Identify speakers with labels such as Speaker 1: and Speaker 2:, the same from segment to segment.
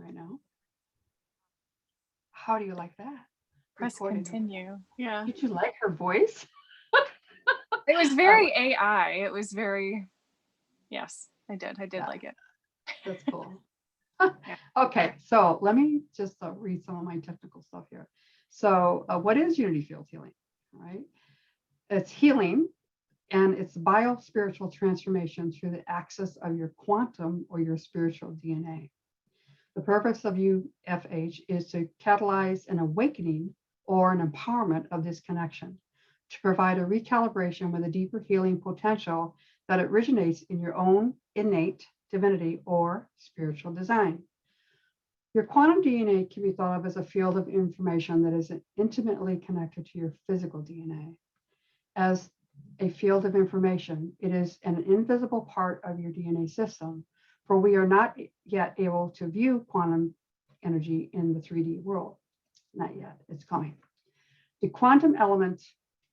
Speaker 1: right now. How do you like that?
Speaker 2: Press
Speaker 1: Recording her.
Speaker 2: continue. Yeah.
Speaker 1: Did you like her voice?
Speaker 2: It was
Speaker 1: I
Speaker 2: very
Speaker 1: like
Speaker 2: AI. It was very, yes, I did. I did
Speaker 1: that.
Speaker 2: like it.
Speaker 1: That's cool.
Speaker 2: Yeah.
Speaker 1: Okay, so let me just read some of my technical stuff here. So what is unity field healing? All right. It's healing and it's bio-spiritual transformation through the access of your quantum or your spiritual DNA. The purpose of UFH is to catalyze an awakening or an empowerment of this connection, to provide a recalibration with a deeper healing potential that originates in your own innate divinity or spiritual design. Your quantum DNA can be thought of as a field of information that is intimately connected to your physical DNA. As a field of information, it is an invisible part of your DNA system, for we are not yet able to view quantum energy in the 3D world. Not yet, it's coming. The quantum element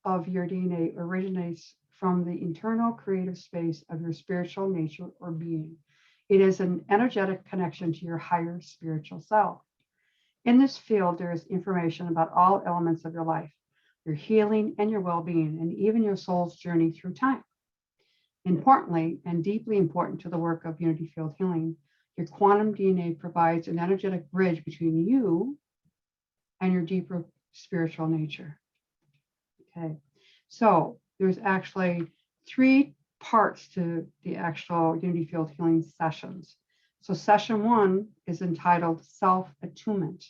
Speaker 1: of your DNA originates from the internal creative space of your spiritual nature or being. It is an energetic connection to your higher spiritual self. In this field, there is information about all elements of your life, your healing and your well-being, and even your soul's journey through time. Importantly, and deeply important to the work of Unity Field Healing, your quantum DNA provides an energetic bridge between you and your deeper spiritual nature. Okay, so there's actually 3 parts to the actual Unity Field Healing sessions. So session 1 is entitled Self-Attunement.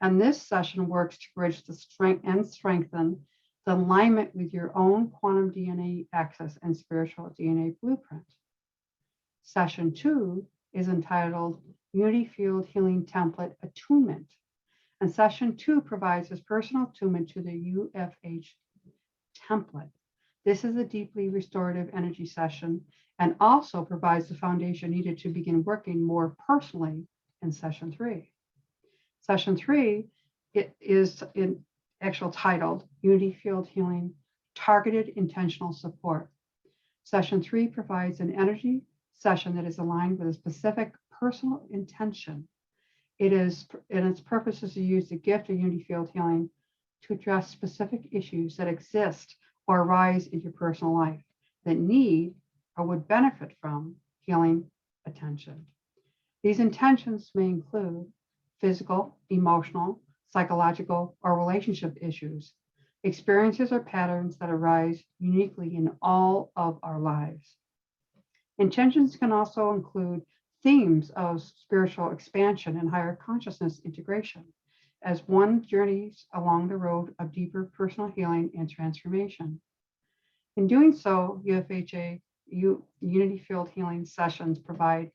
Speaker 1: And this session works to bridge the strength and strengthen the alignment with your own quantum DNA access and spiritual DNA blueprint. Session 2 is entitled Unity Field Healing Template Attunement. And session 2 provides this personal attunement to the UFH template. This is a deeply restorative energy session and also provides the foundation needed to begin working more personally in session 3. Session 3, it is in actual titled Unity Field Healing Targeted Intentional Support. Session 3 provides an energy session that is aligned with a specific personal intention. It is, and its purpose is to use the gift of Unity Field Healing to address specific issues that exist or arise in your personal life that need or would benefit from healing attention. These intentions may include physical, emotional, psychological, or relationship issues, experiences or patterns that arise uniquely in all of our lives. Intentions can also include themes of spiritual expansion and higher consciousness integration as one journeys along the road of deeper personal healing and transformation. In doing so, UFHA Unity Field Healing sessions provide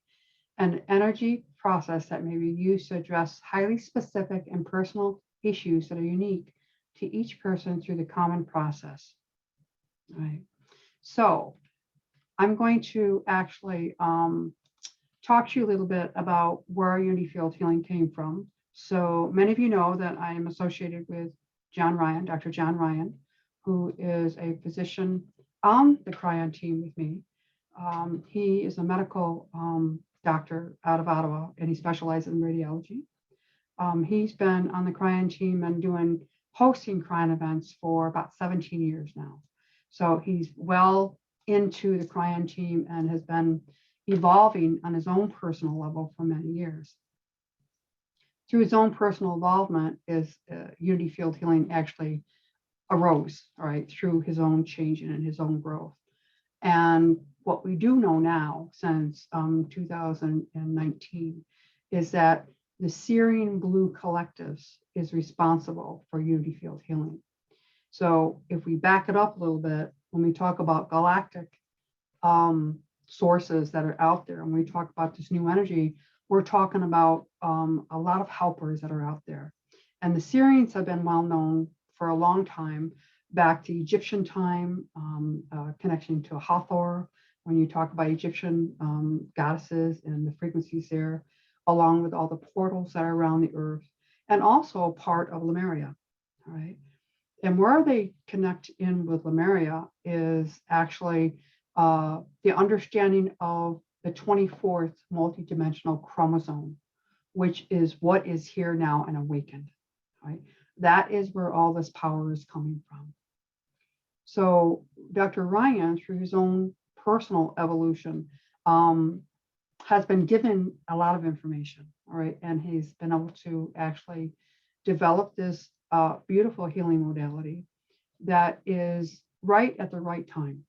Speaker 1: an energy process that may be used to address highly specific and personal issues that are unique to each person through the common process. All right. So I'm going to actually talk to you a little bit about where Unity Field Healing came from. So many of you know that I am associated with John Ryan, Dr. John Ryan, who is a physician on the Cryon team with me. He is a medical doctor out of Ottawa, and he specializes in radiology. He's been on the Cryon team and hosting Cryon events for about 17 years now. So he's well into the Cryon team and has been evolving on his own personal level for many years. Through his own personal involvement, is Unity Field Healing actually arose, all right, through his own changing and his own growth. And what we do know now, since 2019, is that the Syrian Blue Collectives is responsible for Unity Field Healing. So if we back it up a little bit, when we talk about galactic sources that are out there, and we talk about this new energy, we're talking about a lot of helpers that are out there. And the Syrians have been well known for a long time, back to Egyptian time, connection to Hathor, when you talk about Egyptian goddesses and the frequencies there, along with all the portals that are around the earth, and also part of Lemuria, all right? And where they connect in with Lemuria is actually the understanding of the 24th multidimensional chromosome, which is what is here now and awakened, right? That is where all this power is coming from. So Dr. Ryan, through his own personal evolution, has been given a lot of information, all right? And he's been able to actually develop this beautiful healing modality that is right at the right time.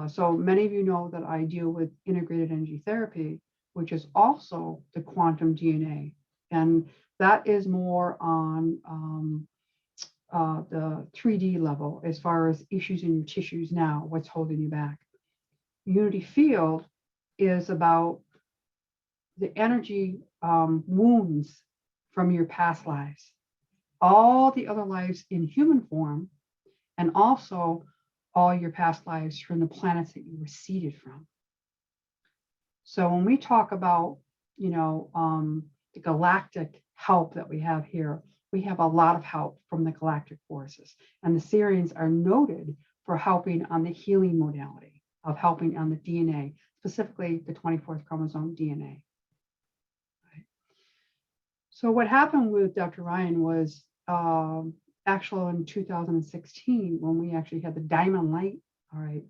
Speaker 1: So many of you know that I deal with integrated energy therapy, which is also the quantum DNA. And that is more on the 3D level as far as issues in your tissues now, what's holding you back. Unity field is about the energy wounds from your past lives, all the other lives in human form, and also all your past lives from the planets that you were seeded from. So when we talk about, the galactic help that we have here, we have a lot of help from the galactic forces. And the Sirians are noted for helping on the healing modality, of helping on the DNA, specifically the 24th chromosome DNA. Right. So what happened with Dr. Ryan was actually in 2016, when we actually had the diamond light, all right,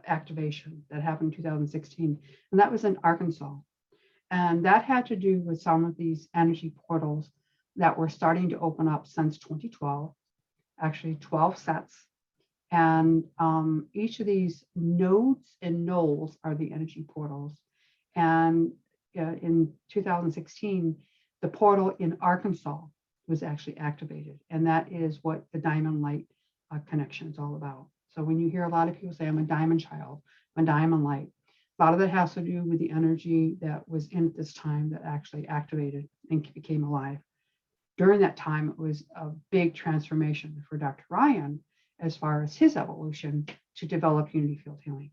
Speaker 1: activation that happened in 2016, and that was in Arkansas. And that had to do with some of these energy portals that were starting to open up since 2012, actually 12 sets. And each of these nodes and nodes are the energy portals. And in 2016, the portal in Arkansas was actually activated. And that is what the diamond light connection is all about. So when you hear a lot of people say, I'm a diamond child, I'm a diamond light, a lot of that has to do with the energy that was in at this time that actually activated and became alive. During that time, it was a big transformation for Dr. Ryan as far as his evolution to develop unity field healing.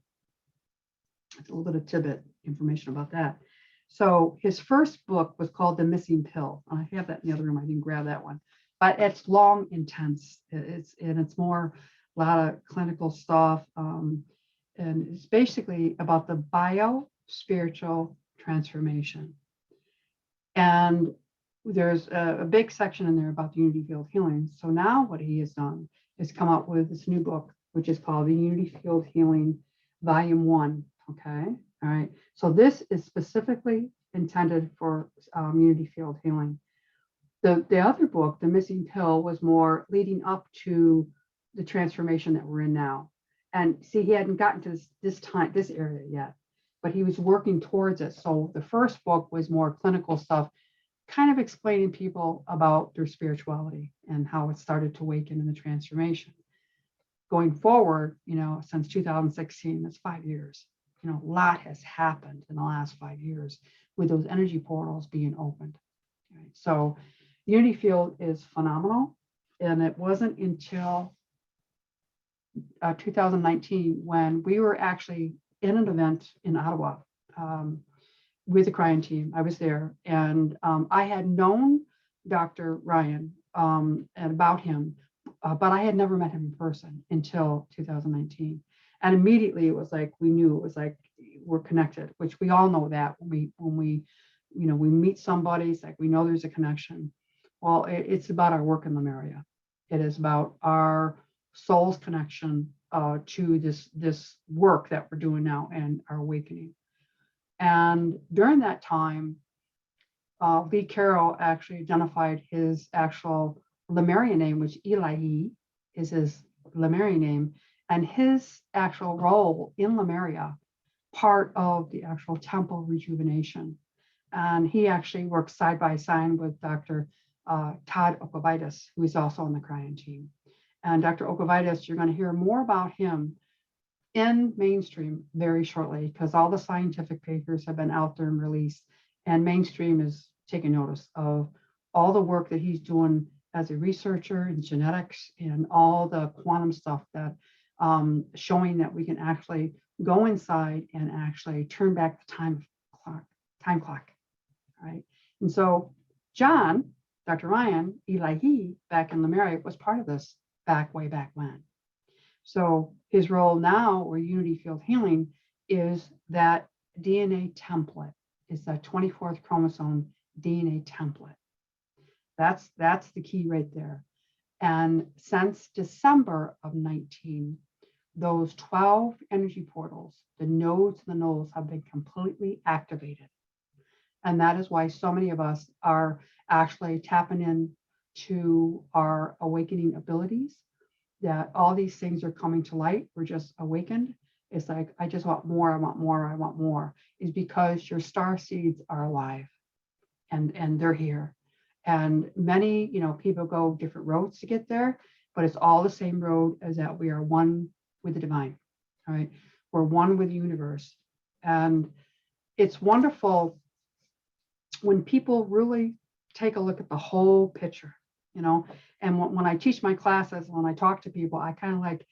Speaker 1: That's a little bit of tidbit information about that. So his first book was called The Missing Pill. I have that in the other room. I didn't grab that one, but it's long, intense. It's more a lot of clinical stuff. And it's basically about the bio-spiritual transformation. And there's a big section in there about the unity field healing. So now what he has done is come up with this new book, which is called the Unity Field Healing Volume 1. Okay. All right. So this is specifically intended for unity field healing. The other book, The Missing Pill, was more leading up to the transformation that we're in now. And see, he hadn't gotten to this area yet, but he was working towards it. So the first book was more clinical stuff, kind of explaining people about their spirituality and how it started to awaken in the transformation. Going forward, since 2016, that's 5 years. A lot has happened in the last 5 years with those energy portals being opened. Right? So unity field is phenomenal. And it wasn't until 2019 when we were actually in an event in Ottawa with the Cryon team. I was there, and I had known Dr. Ryan and about him, but I had never met him in person until 2019. And immediately it was like we knew, it was like we're connected, which we all know that when we meet somebody, it's like we know there's a connection. Well, it's about our work in Lemuria. It is about our soul's connection to this work that we're doing now and our awakening. And during that time, Lee Carroll actually identified his actual Lemurian name, which Ilahi is his Lemurian name, and his actual role in Lemuria, part of the actual temple rejuvenation. And he actually works side by side with Dr. Todd Okovitis, who is also on the Cryon team. And Dr. Okovitis, you're going to hear more about him in mainstream very shortly, because all the scientific papers have been out there and released, and mainstream is taking notice of all the work that he's doing as a researcher in genetics and all the quantum stuff that showing that we can actually go inside and actually turn back the time clock, right? And so John, Dr. Ryan, Ilahi, back in Lemuria, was part of this way back when. So his role now, or unity field healing, is that DNA template. is that 24th chromosome DNA template. That's the key right there. And since December of 19, those 12 energy portals, the nodes and the nodes have been completely activated. And that is why so many of us are actually tapping in to our awakening abilities, that all these things are coming to light. We're just awakened. It's like, I just want more, I want more, I want more, is because your star seeds are alive and they're here. And many, people go different roads to get there, but it's all the same road, as that we are one with the divine. All right. We're one with the universe. And it's wonderful when people really take a look at the whole picture, and when I teach my classes, when I talk to people, I kind of like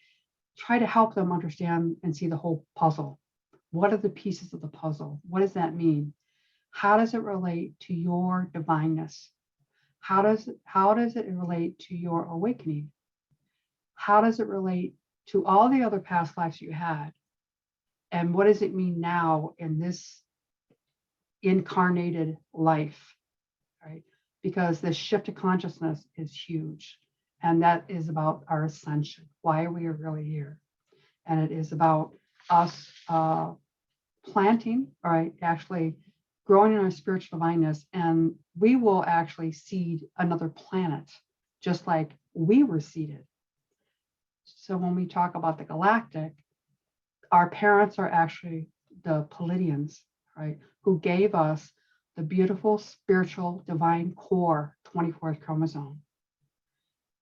Speaker 1: try to help them understand and see the whole puzzle. What are the pieces of the puzzle? What does that mean? How does it relate to your divineness? How does it relate to your awakening? How does it relate to all the other past lives you had? And what does it mean now in this incarnated life, right? Because this shift of consciousness is huge. And that is about our ascension, why we are really here. And it is about us planting, all right, actually growing in our spiritual divineness. And we will actually seed another planet, just like we were seeded. So when we talk about the galactic, our parents are actually the Pleiadians, right, who gave us the beautiful spiritual divine core 24th chromosome.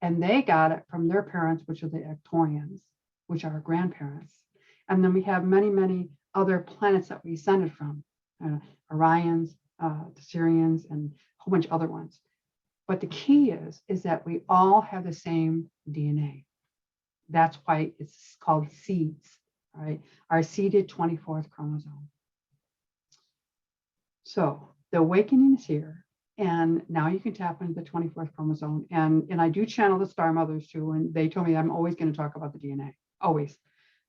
Speaker 1: And they got it from their parents, which are the Ectorians, which are our grandparents. And then we have many, many other planets that we descended from, Orions, the Sirians, and a whole bunch of other ones. But the key is that we all have the same DNA. That's why it's called seeds, right? Our seeded 24th chromosome. So the awakening is here. And now you can tap into the 24th chromosome. And I do channel the star mothers too. And they told me I'm always going to talk about the DNA. Always.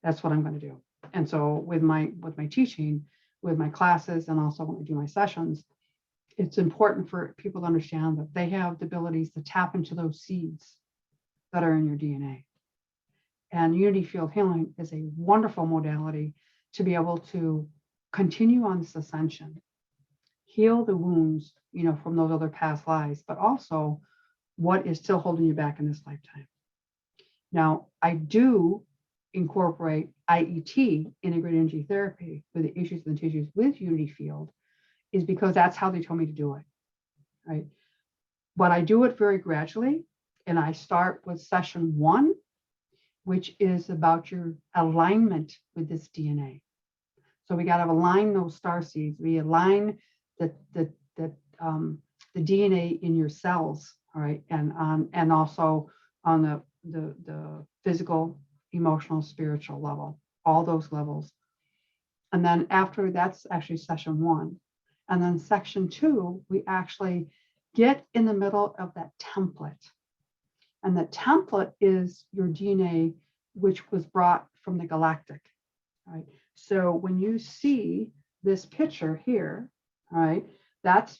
Speaker 1: That's what I'm going to do. And so with my teaching, with my classes, and also when I do my sessions, it's important for people to understand that they have the abilities to tap into those seeds that are in your DNA. And unity field healing is a wonderful modality to be able to continue on this ascension, heal the wounds, from those other past lives, but also what is still holding you back in this lifetime. Now, I do incorporate IET, integrated energy therapy, for the issues and the tissues with unity field, is because that's how they told me to do it, right? But I do it very gradually, and I start with session 1, which is about your alignment with this DNA. So we got to align those star seeds. We align the DNA in your cells, all right, and also on the physical, emotional, spiritual level, all those levels. And then after that's actually session 1. And then section 2, we actually get in the middle of that template. And the template is your DNA, which was brought from the galactic, right? So when you see this picture here, all right, that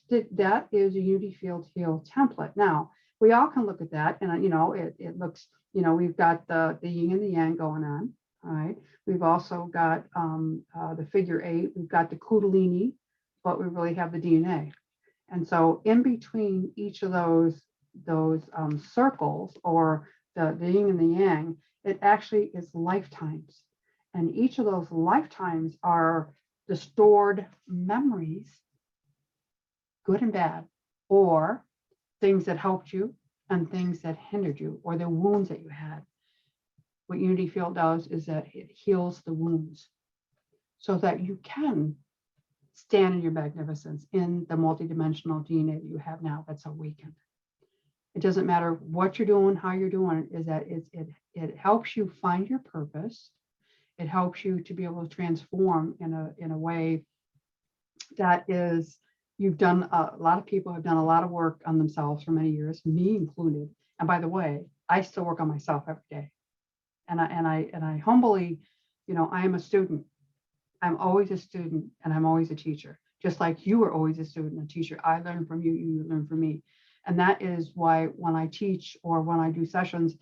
Speaker 1: is a unity field heal template. Now, we all can look at that, and it looks, we've got the yin and the yang going on, all right. We've also got the figure 8, we've got the kundalini, but we really have the DNA. And so in between each of those circles, or the yin and the yang, it actually is lifetimes. And each of those lifetimes are the stored memories, good and bad, or things that helped you and things that hindered you, or the wounds that you had. What Unity Field does is that it heals the wounds so that you can stand in your magnificence in the multidimensional DNA that you have now that's awakened. It doesn't matter what you're doing, how you're doing it, is that it helps you find your purpose. It helps you to be able to transform in a way that is, you've done, a lot of people have done a lot of work on themselves for many years, me included. And by the way, I still work on myself every day. And I humbly, I am a student. I'm always a student, and I'm always a teacher. just like you were always a student, a teacher. I learned from you, you learn from me. And that is why when I teach or when I do sessions,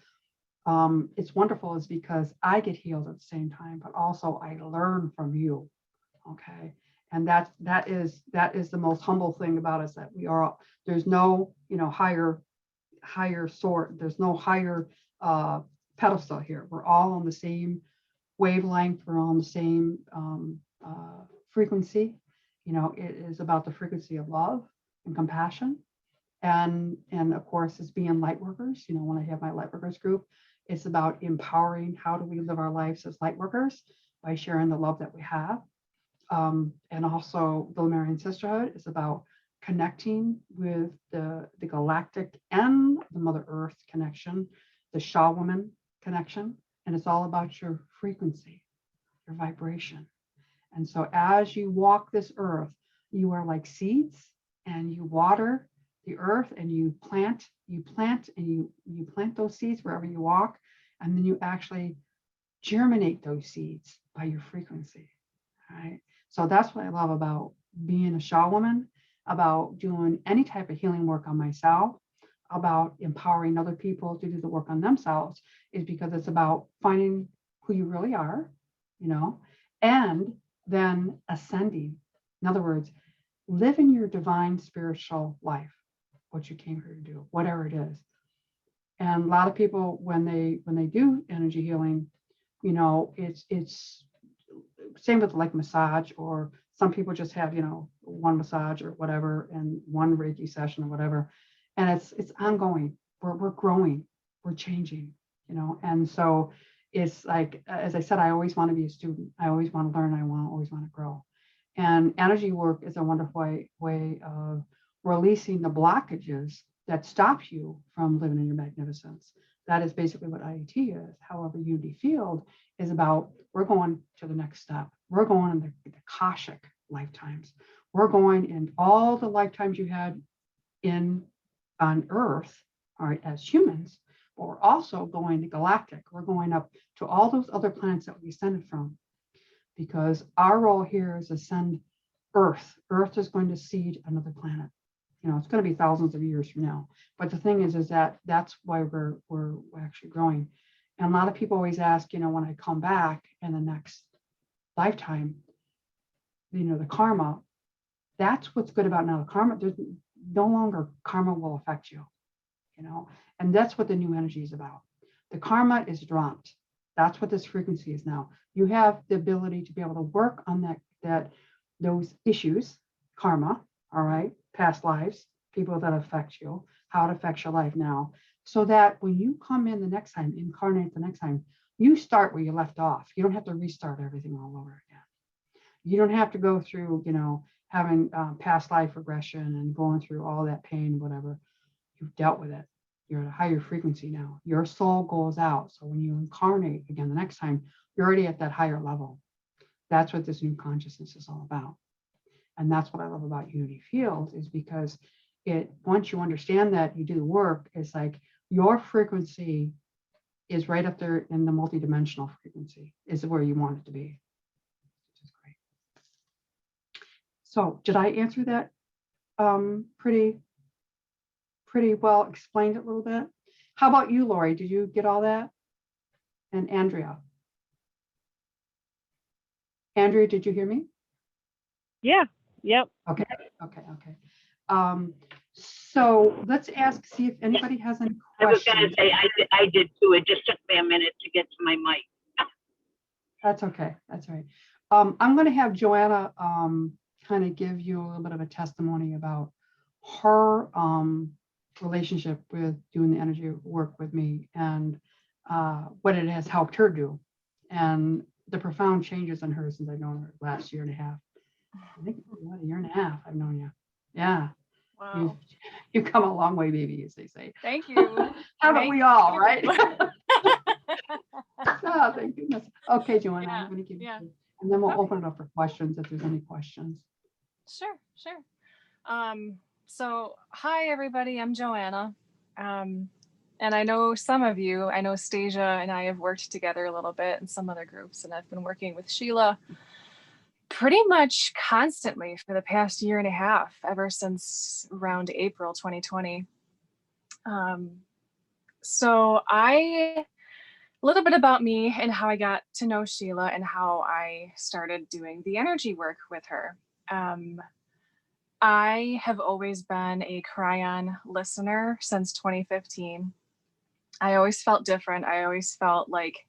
Speaker 1: it's wonderful is because I get healed at the same time, but also I learn from you. Okay. And that is the most humble thing about us, that we are, there's no, higher sort, there's no higher pedestal here. We're all on the same wavelength, we're on the same frequency. It is about the frequency of love and compassion. And of course, it's being light workers. When I have my light workers group, it's about empowering. How do we live our lives as light workers? By sharing the love that we have. And also the Lemurian Sisterhood is about connecting with the galactic and the Mother Earth connection, the Shaw woman connection. And it's all about your frequency, your vibration. And so as you walk this earth, you are like seeds, and you water the earth, and you plant and you plant those seeds wherever you walk, and then you actually germinate those seeds by your frequency. Right. So that's what I love about being a Shaw woman, about doing any type of healing work on myself, about empowering other people to do the work on themselves, is because it's about finding who you really are, and then ascending. In other words, living your divine spiritual life, what you came here to do, whatever it is. And a lot of people, when they do energy healing, it's same with like massage, or some people just have, one massage or whatever, and one Reiki session or whatever. And it's ongoing. We're growing, we're changing, and so it's like, as I said, I always want to be a student. I always want to learn. I always want to grow. And energy work is a wonderful way of releasing the blockages that stop you from living in your magnificence. That is basically what IET is. However, Unity Field is about, we're going to the next step. We're going in the Akashic lifetimes. We're going in all the lifetimes you had on Earth, all right, as humans, but we're also going to galactic. We're going up to all those other planets that we ascended from, because our role here is to send Earth. Earth is going to seed another planet. It's going to be thousands of years from now. But the thing is that that's why we're actually growing. And a lot of people always ask, when I come back in the next lifetime, the karma, that's what's good about now. The karma, there's no longer karma will affect you, and that's what the new energy is about. The karma is dropped. That's what this frequency is now. You have the ability to be able to work on those issues, karma, all right, past lives, people that affect you, how it affects your life now, so that when you come in the next time, incarnate the next time, you start where you left off. You don't have to restart everything all over again. You don't have to go through, having past life regression and going through all that pain, whatever. You've dealt with it. You're at a higher frequency now. Your soul goes out. So when you incarnate again the next time, you're already at that higher level. That's what this new consciousness is all about. And that's what I love about Unity Field, is because once you understand that, you do the work, it's like your frequency is right up there in the multidimensional frequency, is where you want it to be. Which is great. So did I answer that pretty well, explained it a little bit? How about you, Lori? Did you get all that? And Andrea? Andrea, did you hear me?
Speaker 3: Yeah. Yep.
Speaker 1: Okay. So let's see if anybody has any questions.
Speaker 4: I was going to say, I did too. It just took me a minute to get to my mic.
Speaker 1: That's okay. That's all right. I'm going to have Joanna kind of give you a little bit of a testimony about her relationship with doing the energy work with me, and what it has helped her do, and the profound changes in her since I've known her last year and a half. I think what, a year and a half I've known you. Yeah.
Speaker 2: Wow.
Speaker 1: You've come a long way, baby, as they say.
Speaker 2: Thank you.
Speaker 1: Haven't we all, right? Oh, thank goodness. Okay, Joanna, I'm going to give you, and then we'll open it up for questions if there's any questions.
Speaker 2: Sure. So hi everybody, I'm Joanna. And I know some of you, I know Stasia and I have worked together a little bit in some other groups, and I've been working with Sheila pretty much constantly for the past year and a half, ever since around April 2020. So a little bit about me and how I got to know Sheila and how I started doing the energy work with her. I have always been a Cryon listener since 2015. I always felt different. I always felt like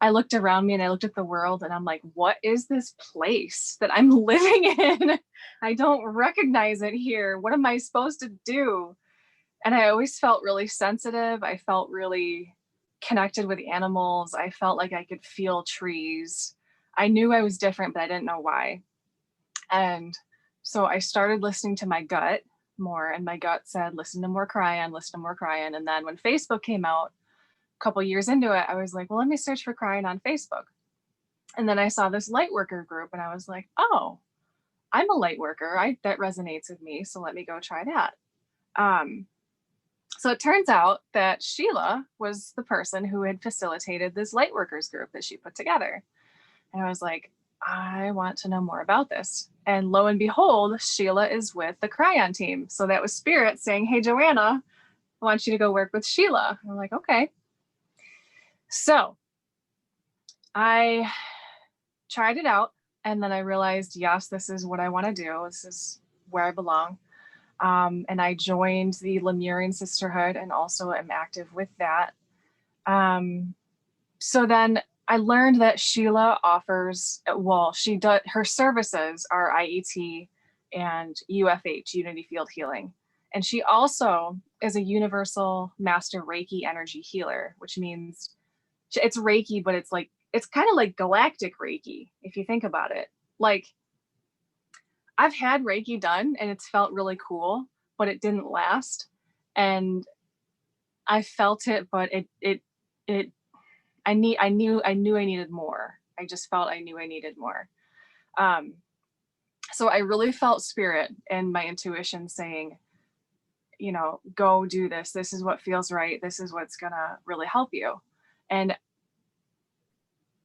Speaker 2: I looked around me and I looked at the world and I'm like, what is this place that I'm living in? I don't recognize it here. What am I supposed to do? And I always felt really sensitive. I felt really connected with animals. I felt like I could feel trees. I knew I was different, but I didn't know why. And so I started listening to my gut more, and my gut said, listen to more Cryon, listen to more Cryon. And then when Facebook came out a couple years into it, I was like, well, let me search for Cryon on Facebook. And then I saw this light worker group and I was like, oh, I'm a light worker. That resonates with me. So let me go try that. So it turns out that Sheila was the person who had facilitated this light workers group that she put together. And I was like, I want to know more about this. And lo and behold, Sheila is with the Cryon team. So that was Spirit saying, hey, Joanna, I want you to go work with Sheila. I'm like, okay. So I tried it out. And then I realized, yes, this is what I want to do. This is where I belong. And I joined the Lemurian Sisterhood and also am active with that. So then I learned that Sheila offers, well, her services are IET and UFH, Unity Field Healing. And she also is a universal master Reiki energy healer, which means it's Reiki, but it's kind of like galactic Reiki, if you think about it. Like, I've had Reiki done and it's felt really cool, but it didn't last. And I felt it, but I knew I needed more. I just felt I knew I needed more. So I really felt Spirit and my intuition saying, go do this. This is what feels right. This is what's gonna really help you. And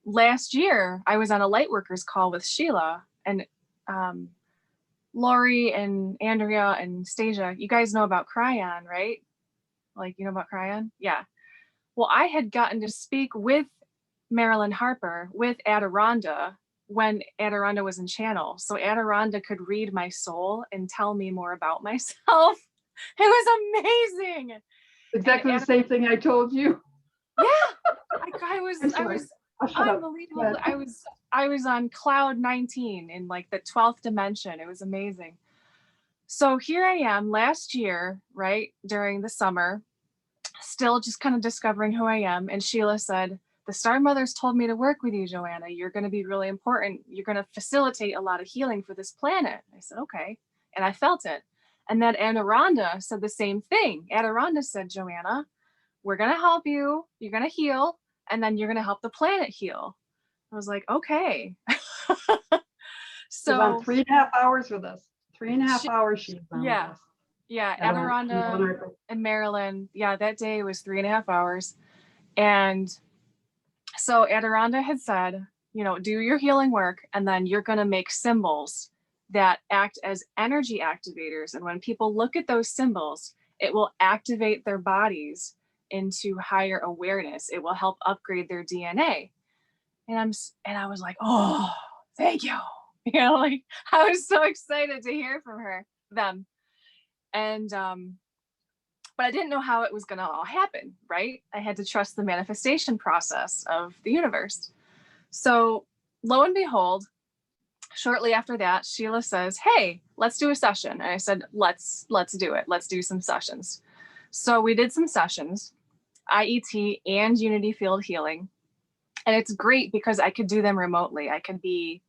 Speaker 2: last year I was on a Lightworkers call with Sheila, and Lori and Andrea and Stasia, you guys know about Cryon, right? Like, you know about Cryon? Yeah. Well, I had gotten to speak with Marilyn Harper, with Adironda, when Adironda was in channel. So Adironda could read my soul and tell me more about myself. It was amazing.
Speaker 1: Exactly the same thing I told you.
Speaker 2: Yeah. I was unbelievable. I was on cloud 19 in like the 12th dimension. It was amazing. So here I am last year, right, during the summer, still just kind of discovering who I am. And Sheila said, the Star Mothers told me to work with you, Joanna. You're going to be really important. You're going to facilitate a lot of healing for this planet. I said, okay. And I felt it. And then Adironda said the same thing. Adironda said, Joanna, we're going to help you. You're going to heal. And then you're going to help the planet heal. I was like, okay.
Speaker 1: So on 3.5 hours with us. 3.5 hours she's on
Speaker 2: yeah.
Speaker 1: with us.
Speaker 2: Yeah, Adironda and Marilyn. Yeah, that day was 3.5 hours. And so Adironda had said, do your healing work, and then you're going to make symbols that act as energy activators. And when people look at those symbols, it will activate their bodies into higher awareness. It will help upgrade their DNA. And I was like, oh, thank you. Like, I was so excited to hear from them. And but I didn't know how it was going to all happen, right? I had to trust the manifestation process of the universe. So lo and behold, shortly after that, Sheila says, hey, let's do a session. And I said, let's do it. Let's do some sessions. So we did some sessions, IET and Unity Field Healing. And it's great because I could do them remotely. I could be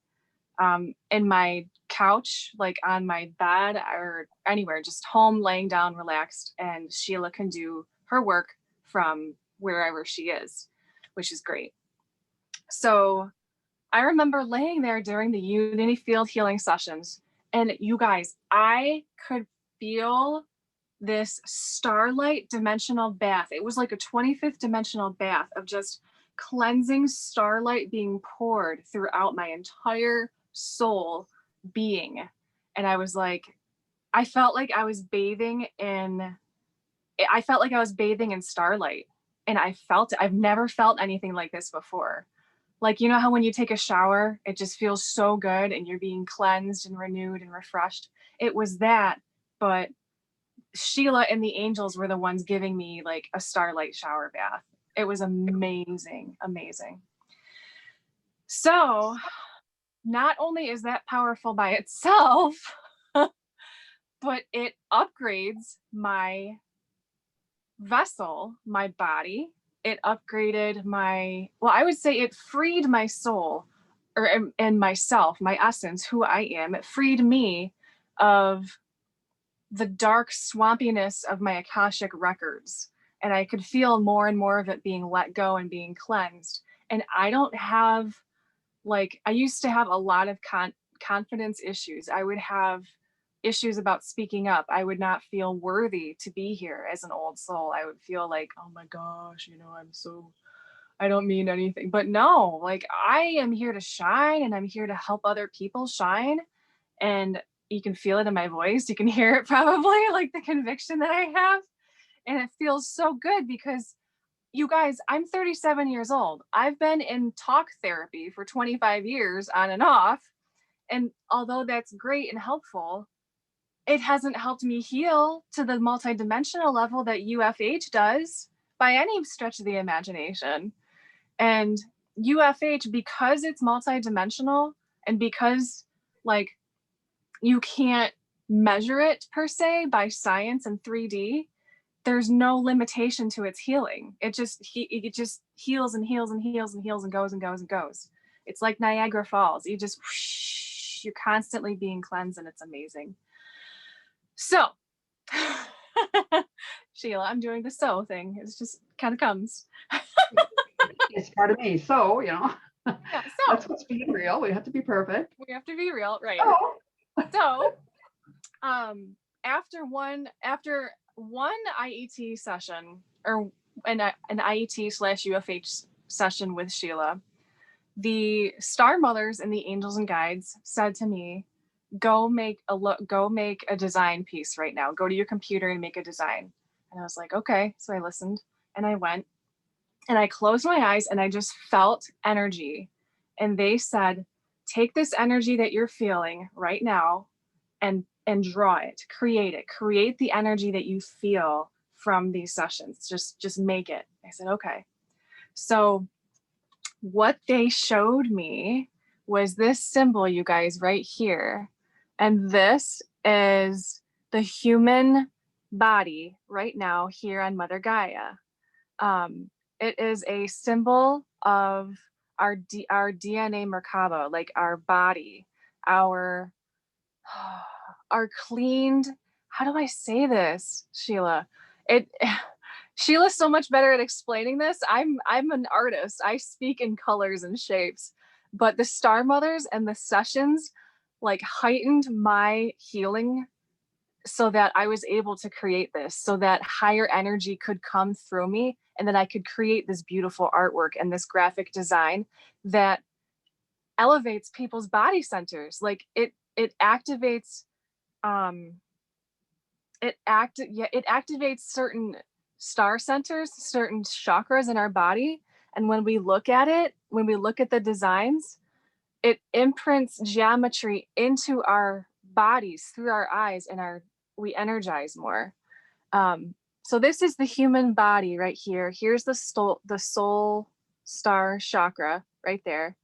Speaker 2: in my couch, like on my bed or anywhere, just home, laying down, relaxed. And Sheila can do her work from wherever she is, which is great. So I remember laying there during the Unity Field Healing sessions, and you guys, I could feel this starlight dimensional bath. It was like a 25th dimensional bath of just cleansing starlight being poured throughout my entire soul being. And I was like, I felt like I was bathing in starlight. And I felt it. I've never felt anything like this before. Like, you know how when you take a shower, it just feels so good and you're being cleansed and renewed and refreshed. It was that, but Sheila and the angels were the ones giving me like a starlight shower bath. It was amazing, amazing. So not only is that powerful by itself, but it upgrades my vessel, my body. It upgraded I would say it freed my soul and myself, my essence, who I am. It freed me of the dark swampiness of my Akashic records. And I could feel more and more of it being let go and being cleansed. And I don't have, like, I used to have a lot of confidence issues. I would have issues about speaking up. I would not feel worthy to be here as an old soul. I would feel like, oh my gosh, I don't mean anything. But no, like, I am here to shine and I'm here to help other people shine. And you can feel it in my voice. You can hear it probably, like the conviction that I have. And it feels so good because you guys, I'm 37 years old. I've been in talk therapy for 25 years on and off. And although that's great and helpful, it hasn't helped me heal to the multidimensional level that UFH does by any stretch of the imagination. And UFH, because it's multidimensional and because like you can't measure it per se by science and 3D, there's no limitation to its healing. It just heals and heals and heals and heals and goes and goes and goes. It's like Niagara Falls. You're constantly being cleansed and it's amazing. So, Sheila, I'm doing the so thing. It's just kind of comes.
Speaker 1: It's part of me. So,
Speaker 2: Yeah, so
Speaker 1: that's what's being real. We have to be perfect.
Speaker 2: We have to be real, right?
Speaker 1: Oh.
Speaker 2: So, after one IET session or an IET/UFH session with Sheila, the star mothers and the angels and guides said to me, go make a design piece right now. Go to your computer and make a design. And I was like, okay. So I listened and I went and I closed my eyes and I just felt energy. And they said, take this energy that you're feeling right now and draw it, create the energy that you feel from these sessions. Just make it. I said, okay. So what they showed me was this symbol, you guys, right here. And this is the human body right now here on Mother Gaia. It is a symbol of our DNA Merkaba, like our body, our cleaned, how do I say this, Sheila? Sheila's so much better at explaining this. I'm an artist. I speak in colors and shapes, but the Star Mothers and the sessions like heightened my healing so that I was able to create this, so that higher energy could come through me and that I could create this beautiful artwork and this graphic design that elevates people's body centers. Like it activates it activates certain star centers, certain chakras in our body. And when we look at the designs, it imprints geometry into our bodies through our eyes and we energize more. So this is the human body right here. Here's the soul star chakra right there.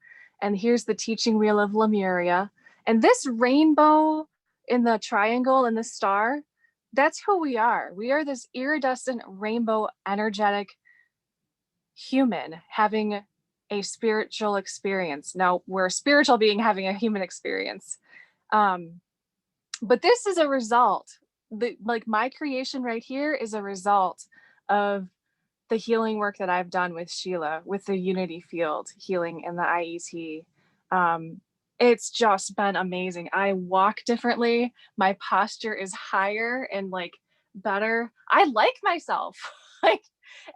Speaker 2: And here's the teaching wheel of Lemuria. And this rainbow in the triangle and the star, that's who we are. We are this iridescent rainbow energetic human having a spiritual experience. Now we're a spiritual being having a human experience. But this is a result. Like my creation right here is a result of the healing work that I've done with Sheila, with the unity field healing and the IET. It's just been amazing. I walk differently. My posture is higher and like better. I like myself. Like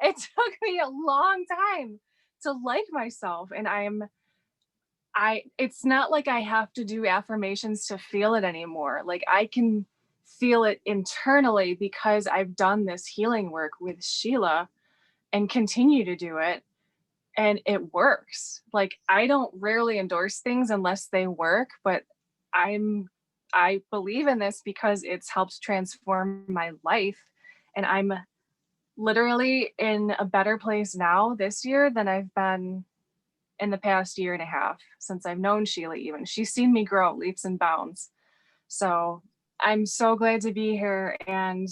Speaker 2: it took me a long time to like myself. And it's not like I have to do affirmations to feel it anymore. Like I can feel it internally because I've done this healing work with Sheila and continue to do it. And it works. Like I don't rarely endorse things unless they work, but I believe in this because it's helped transform my life. And I'm literally in a better place now this year than I've been in the past year and a half since I've known Sheila even. She's seen me grow leaps and bounds. So I'm so glad to be here. And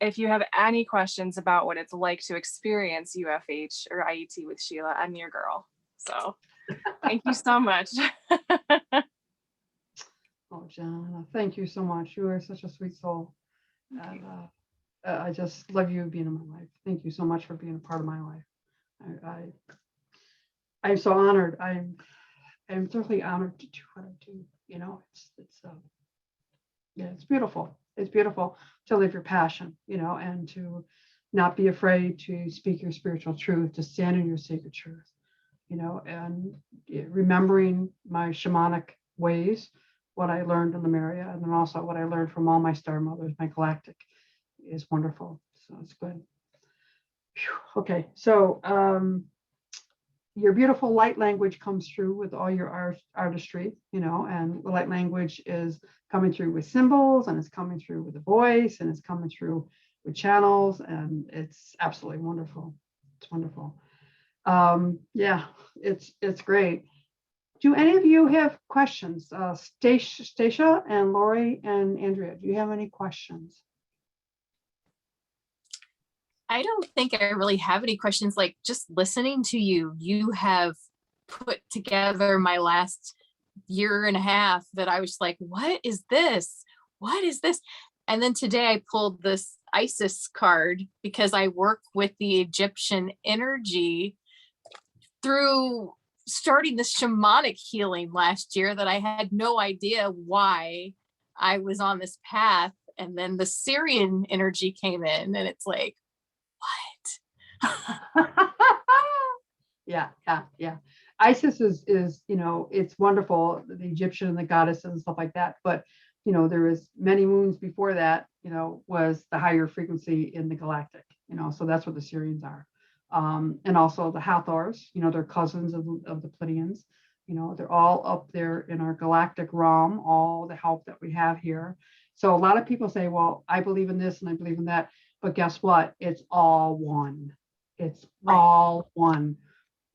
Speaker 2: if you have any questions about what it's like to experience UFH or IET with Sheila, I'm your girl. So thank you so much.
Speaker 1: Oh, Jana, thank you so much. You are such a sweet soul. And, I just love you being in my life. Thank you so much for being a part of my life. I'm so honored. I'm thoroughly honored to do what I do. You know, yeah, it's beautiful. It's beautiful to live your passion, you know, and to not be afraid to speak your spiritual truth, to stand in your sacred truth, you know, and remembering my shamanic ways, what I learned in Lemuria, and then also what I learned from all my star mothers, my galactic, is wonderful. So it's good. Whew. Okay, so your beautiful light language comes through with all your artistry, you know, and the light language is coming through with symbols, and it's coming through with a voice, and it's coming through with channels, and it's absolutely wonderful. It's wonderful. Yeah, it's great. Do any of you have questions? Stacia and Lori and Andrea, do you have any questions?
Speaker 5: I don't think I really have any questions. Like just listening to you, you have put together my last year and a half that I was like, what is this? What is this? And then today I pulled this Isis card because I work with the Egyptian energy through starting this shamanic healing last year that I had no idea why I was on this path. And then the Syrian energy came in and it's like,
Speaker 1: Yeah. Isis is, you know, it's wonderful, the Egyptian and the goddess and stuff like that. But, you know, there is many moons before that, you know, was the higher frequency in the galactic, you know, so that's what the Syrians are. And also the Hathors, you know, they're cousins of the Pleiadians, you know, they're all up there in our galactic realm, all the help that we have here. So a lot of people say, well, I believe in this and I believe in that. But guess what? It's all one. It's all one.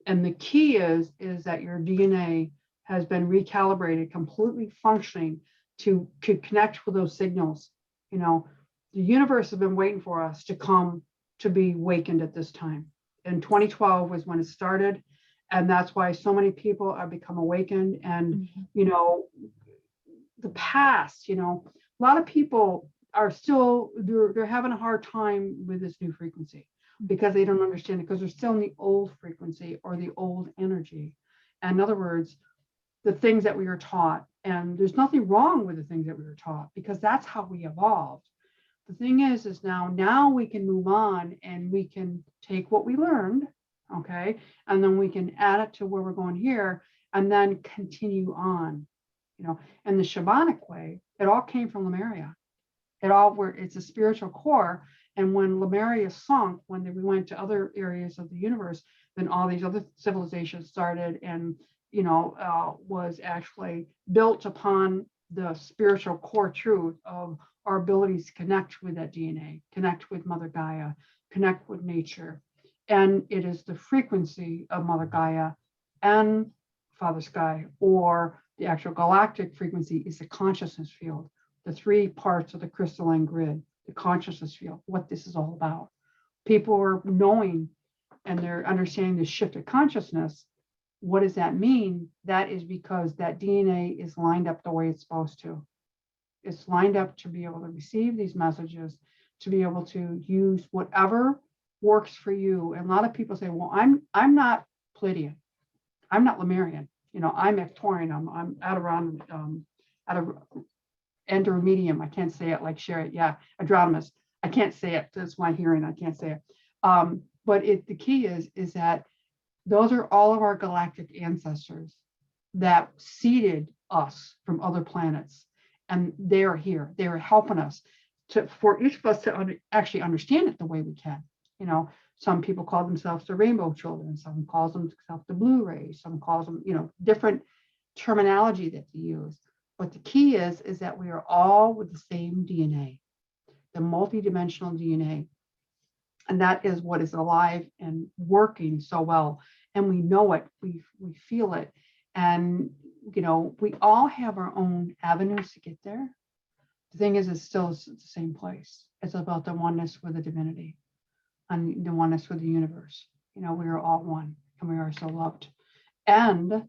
Speaker 1: And the key is that your DNA has been recalibrated, completely functioning to connect with those signals. You know, the universe has been waiting for us to come to be awakened at this time. And 2012 was when it started. And that's why so many people are become awakened. And, you know, the past, you know, a lot of people are still, they're having a hard time with this new frequency because they don't understand it, because they're still in the old frequency or the old energy. And in other words, the things that we were taught, and there's nothing wrong with the things that we were taught because that's how we evolved. The thing is now we can move on and we can take what we learned, okay, and then we can add it to where we're going here and then continue on, you know. And the shamanic way, it all came from Lemuria. It's a spiritual core. And when Lemuria sunk, when we went to other areas of the universe, then all these other civilizations started, and, you know, was actually built upon the spiritual core truth of our abilities to connect with that DNA, connect with Mother Gaia, connect with nature. And it is the frequency of Mother Gaia and Father Sky, or the actual galactic frequency is the consciousness field. The three parts of the crystalline grid, the consciousness field, what this is all about. People are knowing and they're understanding the shift of consciousness. What does that mean? That is because that DNA is lined up the way it's supposed to. It's lined up to be able to receive these messages, to be able to use whatever works for you. And a lot of people say, well, I'm not Pleiadian. I'm not Lemurian. You know, I'm Ectorian. I'm out of Andromedium. I can't say it like Sherry. Yeah, Andronomus. I can't say it. That's my hearing. I can't say it. But the key is that those are all of our galactic ancestors. that seeded us from other planets. And they're here. They're helping us for each of us to actually understand it the way we can. You know, some people call themselves the rainbow children. Some calls themselves the blue rays. Some calls them, you know, different terminology that they use. But the key is that we are all with the same DNA, the multidimensional DNA. And that is what is alive and working so well. And we know it, we feel it. And, you know, we all have our own avenues to get there. The thing is, it's still the same place. It's about the oneness with the divinity and the oneness with the universe. You know, we are all one and we are so loved. And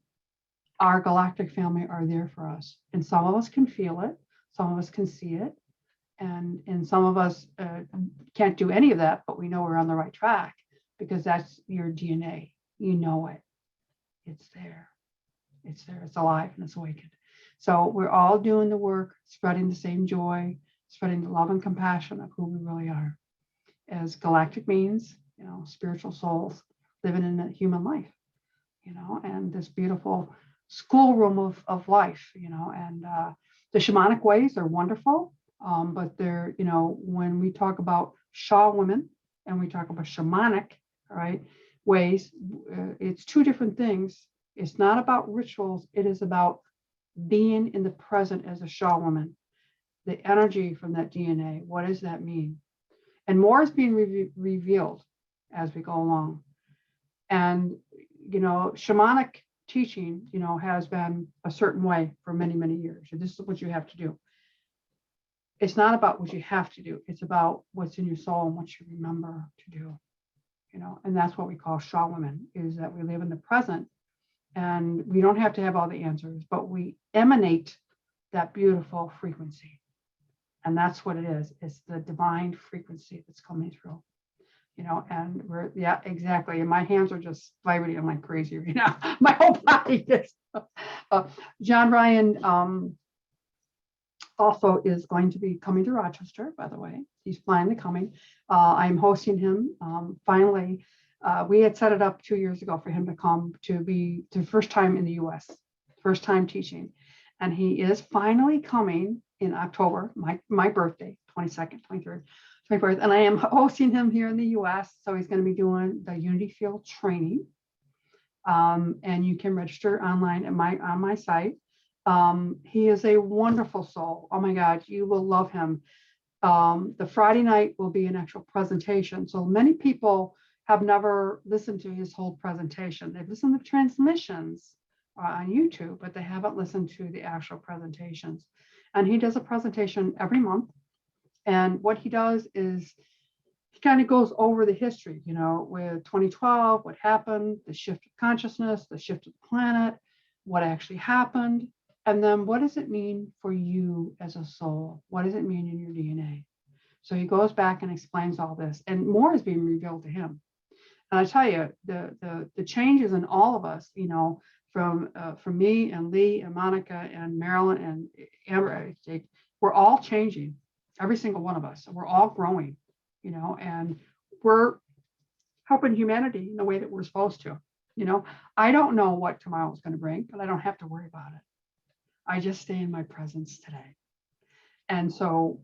Speaker 1: our galactic family are there for us. And some of us can feel it. Some of us can see it. And some of us can't do any of that, but we know we're on the right track because that's your DNA. You know it. It's there. It's there. It's alive and it's awakened. So we're all doing the work, spreading the same joy, spreading the love and compassion of who we really are as galactic beings, you know, spiritual souls living in a human life, you know, and this beautiful schoolroom of life, you know, and the shamanic ways are wonderful. But they're, you know, when we talk about Shaw women and we talk about shamanic, all right, ways, it's two different things. It's not about rituals. It is about being in the present as a Shaw woman, the energy from that DNA. What does that mean? And more is being revealed as we go along. And, you know, shamanic teaching, you know, has been a certain way for many, many years. And this is what you have to do. It's not about what you have to do. It's about what's in your soul and what you remember to do, you know, and that's what we call Shaw women, is that we live in the present and we don't have to have all the answers, but we emanate that beautiful frequency. And that's what it is. It's the divine frequency that's coming through, you know, and we're, yeah, exactly. And my hands are just vibrating like crazy, you know, my whole body is. John Ryan, also is going to be coming to Rochester, by the way. He's finally coming. I'm hosting him. Finally, we had set it up 2 years ago for him to come to be the first time in the US, first time teaching. And he is finally coming in October, my birthday, 22nd, 23rd, 24th. And I am hosting him here in the US. So he's going to be doing the Unity Field training. And you can register online at on my site. He is a wonderful soul. Oh my God, you will love him. The Friday night will be an actual presentation. So many people have never listened to his whole presentation. They've listened to transmissions on YouTube, but they haven't listened to the actual presentations. And he does a presentation every month. And what he does is he kind of goes over the history, you know, with 2012, what happened, the shift of consciousness, the shift of the planet, what actually happened. And then what does it mean for you as a soul? What does it mean in your DNA? So he goes back and explains all this, and more is being revealed to him. And I tell you, the changes in all of us, you know, from me and Lee and Monica and Marilyn and Amber, we're all changing, every single one of us. We're all growing, you know, and we're helping humanity in the way that we're supposed to. You know, I don't know what tomorrow is going to bring, but I don't have to worry about it. I just stay in my presence today. And so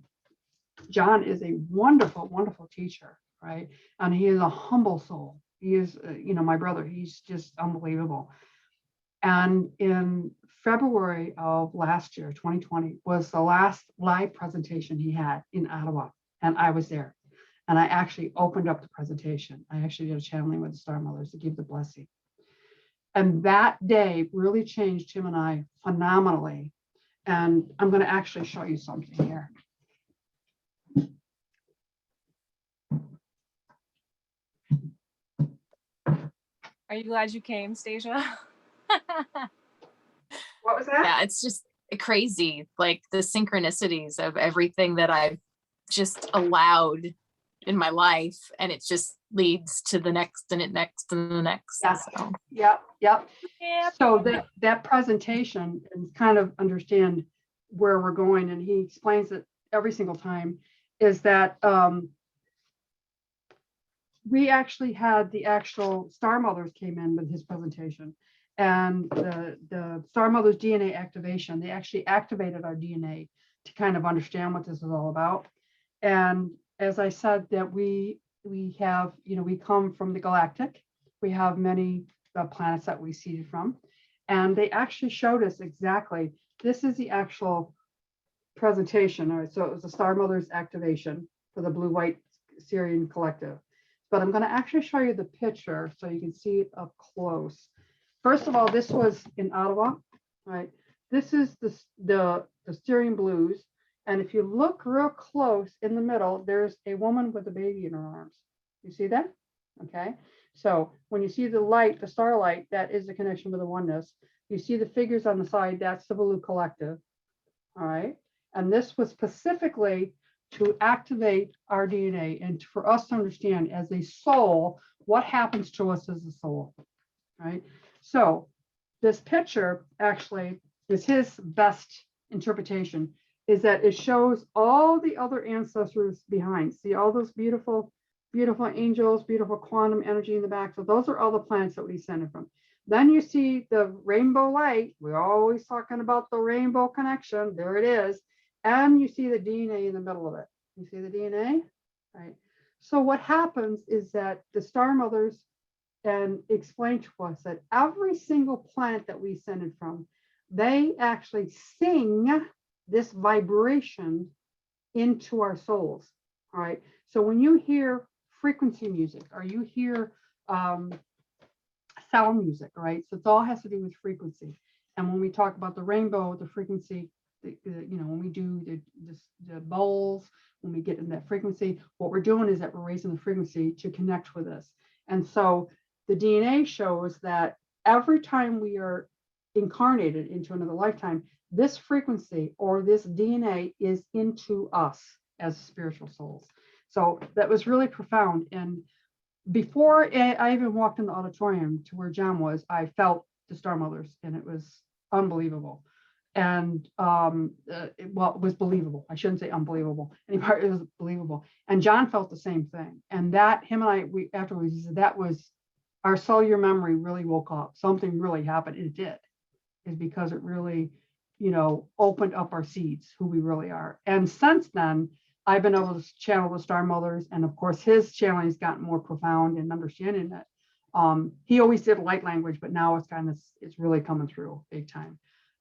Speaker 1: John is a wonderful, wonderful teacher, right? And he is a humble soul. He is, you know, my brother, he's just unbelievable. And in February of last year, 2020, was the last live presentation he had in Ottawa. And I was there. And I actually opened up the presentation. I actually did a channeling with the Star Mothers to give the blessing. And that day really changed him and I phenomenally. And I'm going to actually show you something here.
Speaker 2: Are you glad you came, Stasia?
Speaker 1: What was that?
Speaker 5: Yeah, it's just crazy, like the synchronicities of everything that I've just allowed in my life, and it just leads to the next and the next and the next.
Speaker 1: Yeah.
Speaker 5: So.
Speaker 1: Yep.
Speaker 2: Yep.
Speaker 1: So that presentation, and kind of understand where we're going, and he explains it every single time, is that we actually had the actual Star Mothers came in with his presentation, And the Star Mother's DNA activation, they actually activated our DNA to kind of understand what this is all about. And as I said, that we have, we come from the galactic. We have many planets that we seeded from. And they actually showed us exactly, this is the actual presentation. All right, so it was the Star Mother's activation for the blue-white Syrian collective. But I'm going to actually show you the picture so you can see it up close. First of all, this was in Ottawa, right? This is the Syrian blues. And if you look real close in the middle, there's a woman with a baby in her arms. You see that? Okay. So when you see the light, the starlight, that is the connection with the oneness. You see the figures on the side, that's the blue collective. All right. And this was specifically to activate our DNA and for us to understand as a soul, what happens to us as a soul, right? So this picture actually is his best interpretation, is that it shows all the other ancestors behind. See all those beautiful, beautiful angels, beautiful quantum energy in the back. So those are all the planets that we sent it from. Then you see the rainbow light. We're always talking about the rainbow connection. There it is. And you see the DNA in the middle of it. You see the DNA, right? So what happens is that the Star Mothers and explain to us that every single planet that we send it from, they actually sing this vibration into our souls. All right. So when you hear frequency music or you hear sound music, right? So it all has to do with frequency. And when we talk about the rainbow, the frequency, when we do the bowls, when we get in that frequency, what we're doing is that we're raising the frequency to connect with us. And so the DNA shows that every time we are incarnated into another lifetime, this frequency or this DNA is into us as spiritual souls. So that was really profound. And before I even walked in the auditorium to where John was, I felt the Star Mothers, and it was unbelievable. And it was believable. I shouldn't say unbelievable anymore. It was believable. And John felt the same thing. And that him and I, afterwards, he said that was our cellular memory really woke up. Something really happened. It did, is because it really, opened up our seeds, who we really are. And since then, I've been able to channel the Star Mothers, and of course, his channeling has gotten more profound in understanding that. He always did light language, but now it's really coming through big time.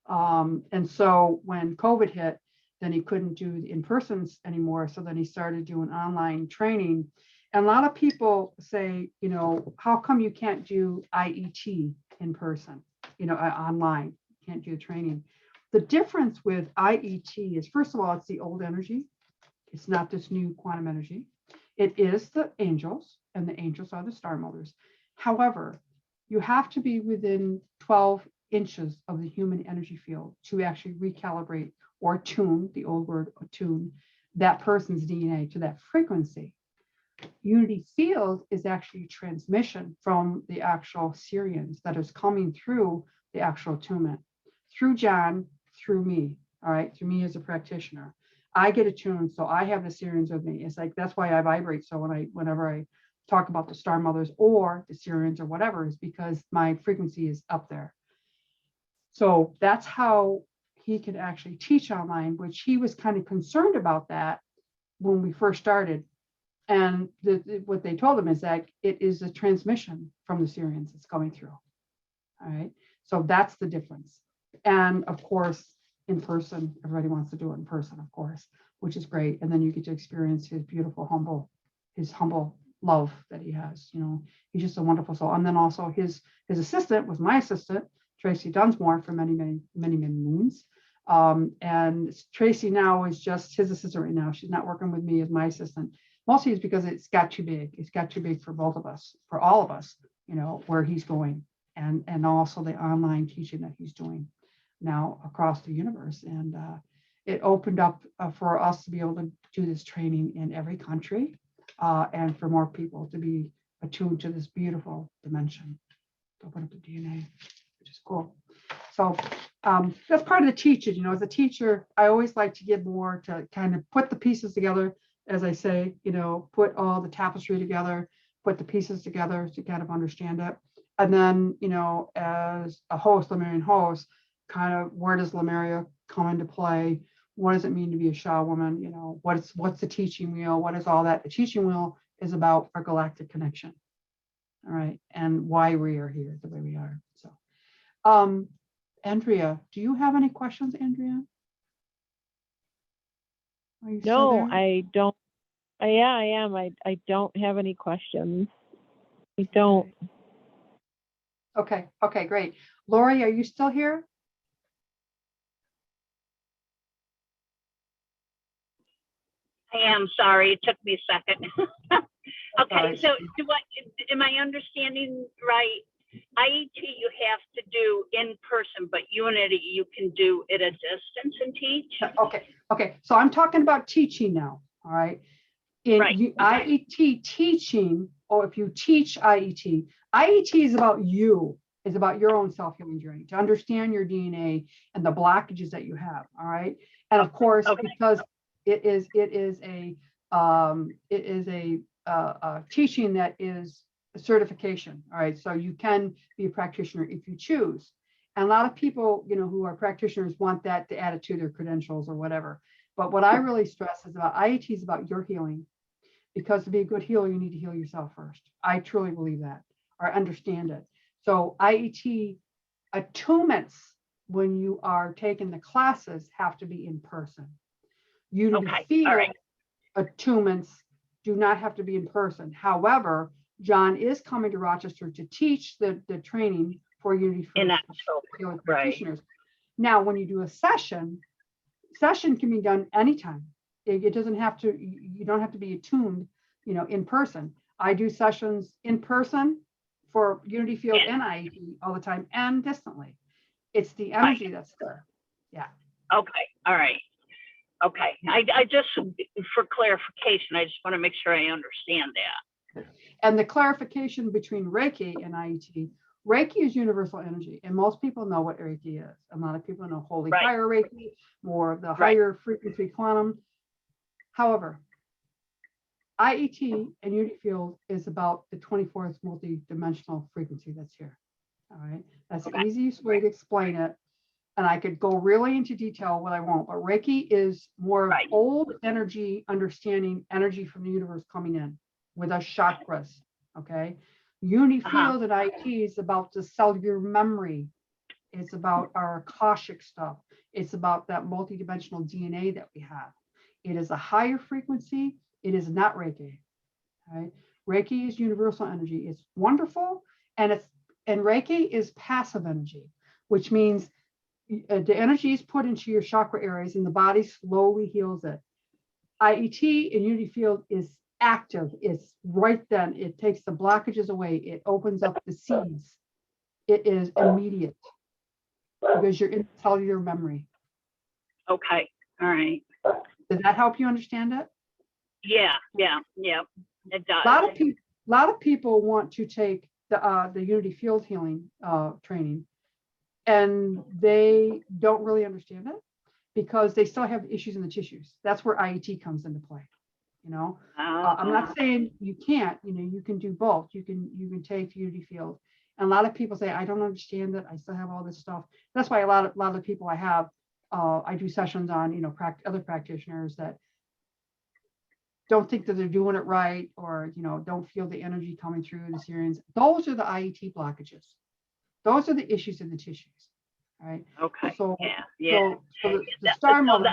Speaker 1: And so when COVID hit, then he couldn't do the in-persons anymore. So then he started doing online training. And a lot of people say, how come you can't do IET in person, online, can't do the training. The difference with IET is, first of all, it's the old energy. It's not this new quantum energy. It is the angels, and the angels are the Star Mothers. However, you have to be within 12 inches of the human energy field to actually recalibrate or tune, the old word attune, that person's DNA to that frequency. Unity field is actually transmission from the actual Syrians that is coming through the actual attunement, through John, through me, all right, through me as a practitioner. I get attuned, so I have the Syrians with me. It's like, that's why I vibrate. So whenever I talk about the Star Mothers or the Syrians or whatever, is because my frequency is up there. So that's how he can actually teach online, which he was kind of concerned about that when we first started. And what they told him is that it is a transmission from the Syrians that's coming through. All right. So that's the difference. And of course, in person, everybody wants to do it in person, of course, which is great. And then you get to experience his beautiful, humble love that he has. He's just a wonderful soul. And then also his assistant was my assistant, Tracy Dunsmore, for many moons. And Tracy now is just his assistant right now. She's not working with me as my assistant. Mostly it's because it's got too big. It's got too big for both of us, for all of us, where he's going, and also the online teaching that he's doing now across the universe. And it opened up for us to be able to do this training in every country, and for more people to be attuned to this beautiful dimension. Open up the DNA, which is cool. So that's part of the teaching. As a teacher, I always like to give more to kind of put the pieces together, as I say, put all the tapestry together, put the pieces together to kind of understand it. And then, you know, as a host, Lemurian host, kind of where does Lemuria come into play? What does it mean to be a Sha woman? You know, what's the teaching wheel? What is all that? The teaching wheel is about our galactic connection. All right, and why we are here the way we are. So, Andrea, do you have any questions, Andrea? Are you still
Speaker 3: No,
Speaker 1: there?
Speaker 3: I don't. Yeah, I am. I don't have any questions. I don't.
Speaker 1: Okay, okay, great. Lori, are you still here?
Speaker 4: I am sorry, it took me a second. Okay,
Speaker 1: Sorry.
Speaker 4: so am I understanding right? IET you have to do in person, but Unity you can do at a distance and teach?
Speaker 1: Okay, okay. So I'm talking about teaching now, all right? In
Speaker 4: Right.
Speaker 1: IET teaching, or if you teach IET, IET is about you, is about your own self-healing journey, to understand your DNA and the blockages that you have, all right? And of course,
Speaker 4: Okay.
Speaker 1: because it is a teaching that is a certification, all right? So you can be a practitioner if you choose. And a lot of people, you know, who are practitioners want that to add it to their credentials or whatever. But what I really stress is about IET is about your healing, because to be a good healer, you need to heal yourself first. I truly believe that, or understand it. So IET attunements, when you are taking the classes, have to be in person. Unity
Speaker 4: Okay,
Speaker 1: field
Speaker 4: all right.
Speaker 1: attunements do not have to be in person. However, John is coming to Rochester to teach the training for Unity
Speaker 4: In
Speaker 1: field
Speaker 4: October, right.
Speaker 1: practitioners. Now, when you do a session can be done anytime. It doesn't have to, you don't have to be attuned, you know, in person. I do sessions in person for Unity Field and IET all the time, and distantly. It's the energy that's there. Yeah.
Speaker 4: Okay, all right. Okay, I just, for clarification, I just want to make sure I understand that.
Speaker 1: And the clarification between Reiki and IET, Reiki is universal energy, and most people know what Reiki is. A lot of people know holy
Speaker 4: Right.
Speaker 1: fire Reiki, more of the
Speaker 4: Right.
Speaker 1: higher frequency quantum. However, IET and Unity Field is about the 24th multi-dimensional frequency that's here. All right, that's the
Speaker 4: Okay.
Speaker 1: easiest way to explain it. And I could go really into detail, what I won't, but Reiki is more of
Speaker 4: Right.
Speaker 1: old energy, understanding energy from the universe coming in with us chakras. Okay, Unity Field and IET is about the cellular memory. It's about our Akashic stuff. It's about that multi-dimensional DNA that we have. It is a higher frequency. It is not Reiki. Right? Reiki is universal energy. It's wonderful, and Reiki is passive energy, which means the energy is put into your chakra areas, and the body slowly heals it. IET and Unity Field is active. It's right then. It takes the blockages away. It opens up the seeds. It is immediate because you're in cellular memory.
Speaker 4: Okay, all right.
Speaker 1: Does that help you understand it?
Speaker 4: Yeah, it does.
Speaker 1: A lot of people want to take the Unity Field healing training, and they don't really understand it because they still have issues in the tissues. That's where IET comes into play. You know, I'm not saying you can't. You know, you can do both. You can take Unity Field, and a lot of people say, I don't understand it. I still have all this stuff. That's why a lot of the people I have, I do sessions on, you know, other practitioners that don't think that they're doing it right, or, you know, don't feel the energy coming through the Syrians. Those are the IET blockages. Those are the issues in the tissues, right?
Speaker 4: Okay,
Speaker 1: So,
Speaker 4: yeah.
Speaker 1: so the star
Speaker 4: So
Speaker 1: mother,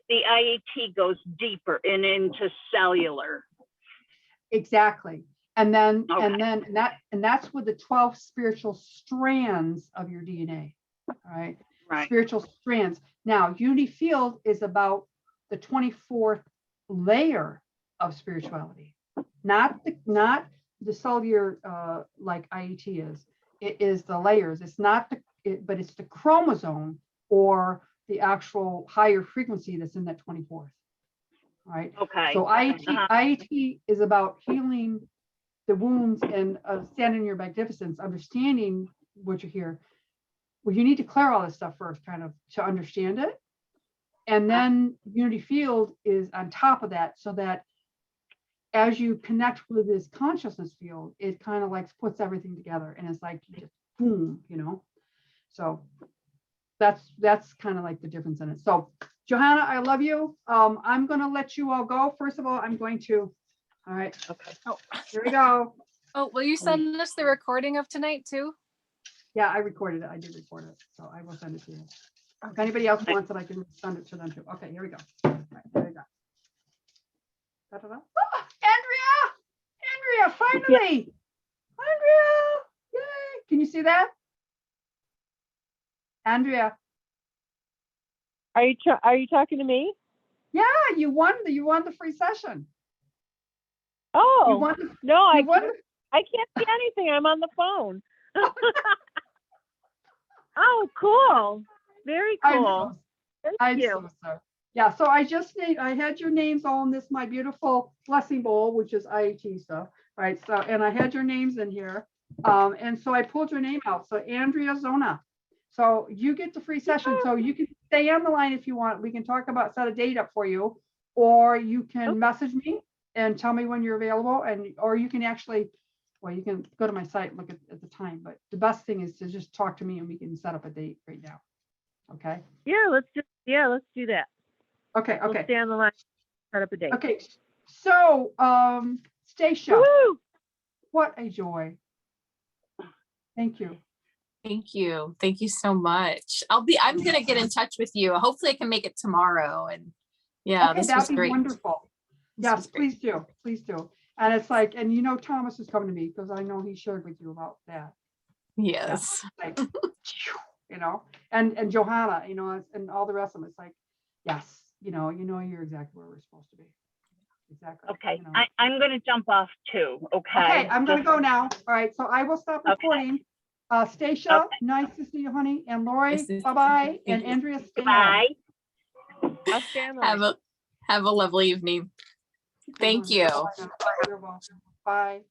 Speaker 4: the IET goes deeper and into cellular.
Speaker 1: exactly. And then,
Speaker 4: Okay.
Speaker 1: and that's with the 12 spiritual strands of your DNA, right?
Speaker 4: Right.
Speaker 1: Spiritual strands. Now, Unity Field is about the 24th layer of spirituality, not the cellular like IET is. It is the layers. It's not but it's the chromosome or the actual higher frequency that's in that 24th. Right.
Speaker 4: Okay.
Speaker 1: So IET is about healing the wounds and standing in your magnificence, understanding what you're here. Well, you need to clear all this stuff first, kind of, to understand it. And then Unity Field is on top of that, so that as you connect with this consciousness field, it kind of like puts everything together, and it's like you just boom, you know. So that's kind of like the difference in it. So Johanna, I love you. I'm gonna let you all go. First of all, I'm going to, all right,
Speaker 3: Okay.
Speaker 2: Oh,
Speaker 1: here we go.
Speaker 2: oh, will you send us the recording of tonight too?
Speaker 1: Yeah, I recorded it. I did record it, so I will send it to you. If anybody else wants it, I can send it to them too. Okay, here we go. All right, there we go. Da-da-da. Oh, Andrea, finally. Andrea, yay. Can you see that? Andrea,
Speaker 3: Are you talking to me?
Speaker 1: yeah, you won the free session. You
Speaker 3: Oh,
Speaker 1: won the,
Speaker 3: no,
Speaker 1: you won the-
Speaker 3: I can't see anything. I'm on the phone. Oh, cool. Very
Speaker 1: I
Speaker 3: cool.
Speaker 1: know.
Speaker 3: Thank
Speaker 1: I'm
Speaker 3: you.
Speaker 1: so sorry. Yeah, so I had your names all in this, my beautiful blessing bowl, which is IAT stuff, right? So, and I had your names in here. And so I pulled your name out. So Andrea Zona. So you get the free session. So you can stay on the line if you want. We can talk about, set a date up for you, or you can
Speaker 3: Okay.
Speaker 1: message me and tell me when you're available, or you can actually, well, you can go to my site and look at the time, but the best thing is to just talk to me and we can set up a date right now. Okay.
Speaker 3: Yeah, let's do that.
Speaker 1: Okay.
Speaker 3: We'll
Speaker 1: Okay.
Speaker 3: stay on the line. Set up a date.
Speaker 1: Okay. So, Stacia,
Speaker 3: Woo!
Speaker 1: what a joy. Thank you.
Speaker 5: Thank you. Thank you so much. I'm going to get in touch with you. Hopefully I can make it tomorrow. And yeah,
Speaker 1: Okay,
Speaker 5: this was
Speaker 1: that'd be
Speaker 5: great.
Speaker 1: wonderful.
Speaker 5: This
Speaker 1: Yes,
Speaker 5: was great.
Speaker 1: please do. Please do. And it's like, and you know, Thomas is coming to me because I know he shared with you about that.
Speaker 5: Yes.
Speaker 1: Like, you know, and Johanna, you know, and all the rest of them. It's like, yes, you know, you're exactly where we're supposed to be. Exactly.
Speaker 4: Okay,
Speaker 1: you know.
Speaker 4: I'm gonna jump off too, okay?
Speaker 1: Okay, I'm gonna go now. All right, so I will stop
Speaker 4: Okay.
Speaker 1: recording. Stacia,
Speaker 4: Okay.
Speaker 1: nice to see you, honey. And Lori,
Speaker 5: Nice to see you.
Speaker 1: bye-bye.
Speaker 5: Thank
Speaker 1: And
Speaker 5: you.
Speaker 1: Andrea, stay on.
Speaker 4: Bye.
Speaker 3: I'll stay on the line.
Speaker 5: Have a lovely evening. Thank you.
Speaker 1: Bye-bye now. You're welcome. Bye.